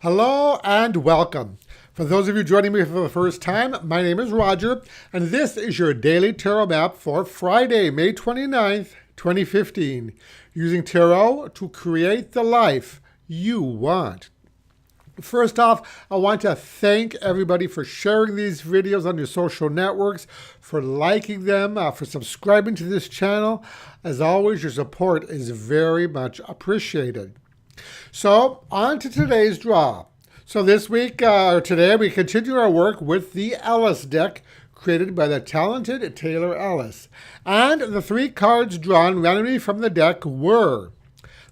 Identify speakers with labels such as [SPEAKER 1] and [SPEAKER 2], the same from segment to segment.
[SPEAKER 1] Hello and welcome. For those of you joining me for the first time, my name is Roger, and this is your daily tarot map for Friday, May 29th, 2015, using tarot to create the life you want. First off, I want to thank everybody for sharing these videos on your social networks, for liking them, for subscribing to this channel. As always, your support is very much appreciated. So, on to today's draw. So this week, or today, we continue our work with the Ellis deck created by the talented Taylor Ellis. And the three cards drawn randomly from the deck were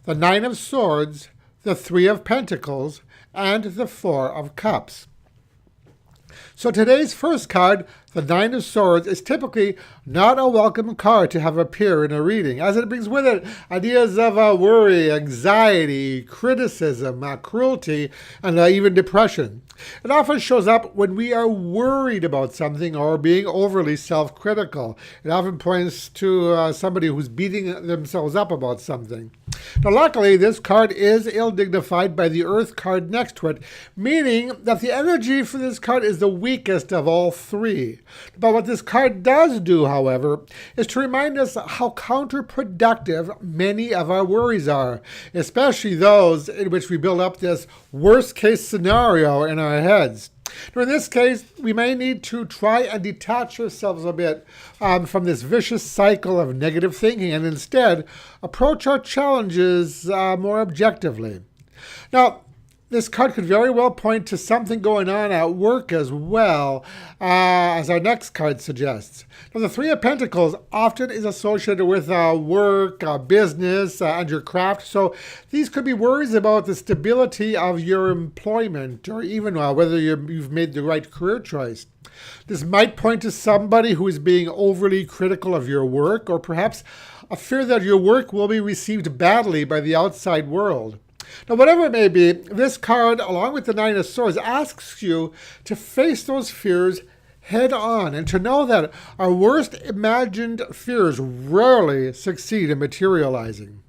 [SPEAKER 1] the Nine of Swords, the Three of Pentacles, and the Four of Cups. So today's first card, the Nine of Swords, is typically not a welcome card to have appear in a reading, as it brings with it ideas of worry, anxiety, criticism, cruelty, and even depression. It often shows up when we are worried about something or being overly self-critical. It often points to somebody who's beating themselves up about something. Now, luckily, this card is ill-dignified by the Earth card next to it, meaning that the energy for this card is the weakest of all three. But what this card does do, however, is to remind us how counterproductive many of our worries are, especially those in which we build up this worst-case scenario in our heads. Now, in this case, we may need to try and detach ourselves a bit from this vicious cycle of negative thinking and instead approach our challenges more objectively. Now, this card could very well point to something going on at work as well, as our next card suggests. Now, the Three of Pentacles often is associated with work, business, and your craft. So these could be worries about the stability of your employment or even whether you've made the right career choice. This might point to somebody who is being overly critical of your work, or perhaps a fear that your work will be received badly by the outside world. Now, whatever it may be, this card, along with the Nine of Swords, asks you to face those fears head on and to know that our worst imagined fears rarely succeed in materializing.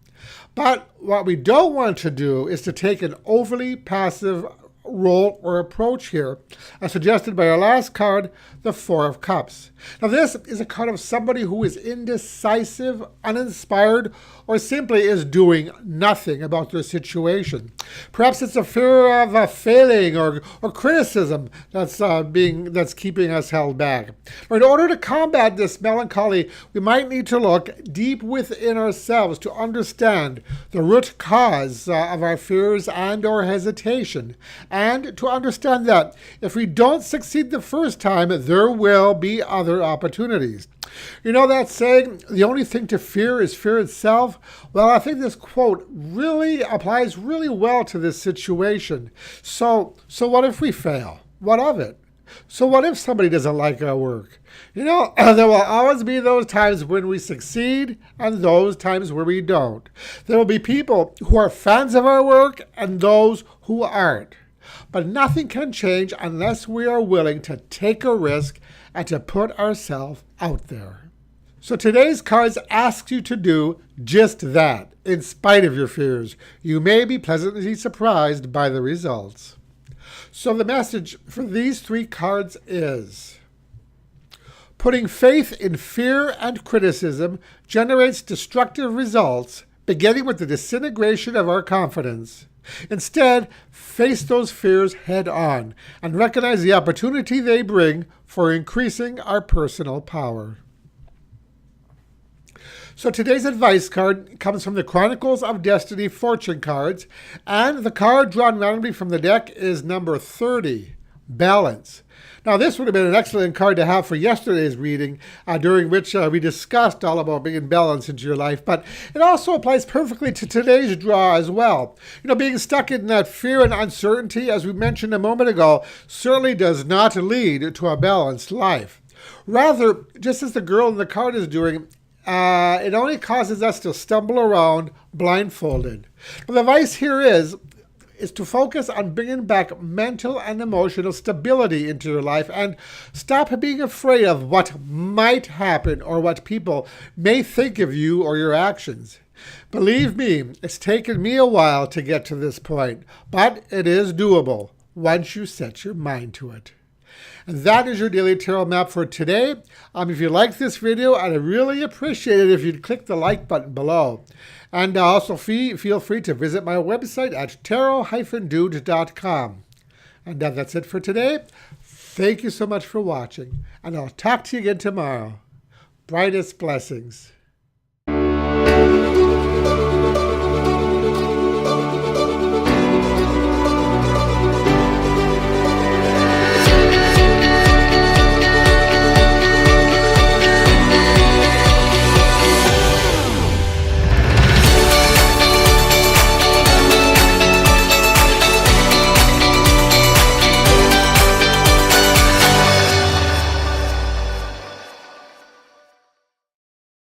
[SPEAKER 1] But what we don't want to do is to take an overly passive role or approach here, as suggested by our last card, the Four of Cups. Now, this is a card of somebody who is indecisive, uninspired, or simply is doing nothing about their situation. Perhaps it's a fear of failing or criticism that's keeping us held back. Or in order to combat this melancholy, we might need to look deep within ourselves to understand the root cause of our fears and or hesitation, and to understand that if we don't succeed the first time, there will be other opportunities. You know that saying, the only thing to fear is fear itself? Well, I think this quote really applies really well to this situation. So what if we fail? What of it? So what if somebody doesn't like our work? You know, there will always be those times when we succeed and those times where we don't. There will be people who are fans of our work and those who aren't. But nothing can change unless we are willing to take a risk and to put ourselves out there. So today's cards ask you to do just that. In spite of your fears, you may be pleasantly surprised by the results. So the message for these three cards is: putting faith in fear and criticism generates destructive results, beginning with the disintegration of our confidence. Instead, face those fears head on and recognize the opportunity they bring for increasing our personal power. So today's advice card comes from the Chronicles of Destiny fortune cards, and the card drawn randomly from the deck is number 30, Balance. Now, this would have been an excellent card to have for yesterday's reading, during which we discussed all about bringing balance into your life, but it also applies perfectly to today's draw as well. You know, being stuck in that fear and uncertainty, as we mentioned a moment ago, certainly does not lead to a balanced life. Rather, just as the girl in the card is doing, it only causes us to stumble around blindfolded. Well, the advice here is, is to focus on bringing back mental and emotional stability into your life and stop being afraid of what might happen or what people may think of you or your actions. Believe me, it's taken me a while to get to this point, but it is doable once you set your mind to it. And that is your daily tarot map for today. If you like this video, I'd really appreciate it if you'd click the like button below. And also feel free to visit my website at tarot-dude.com. And that's it for today. Thank you so much for watching, and I'll talk to you again tomorrow. Brightest blessings.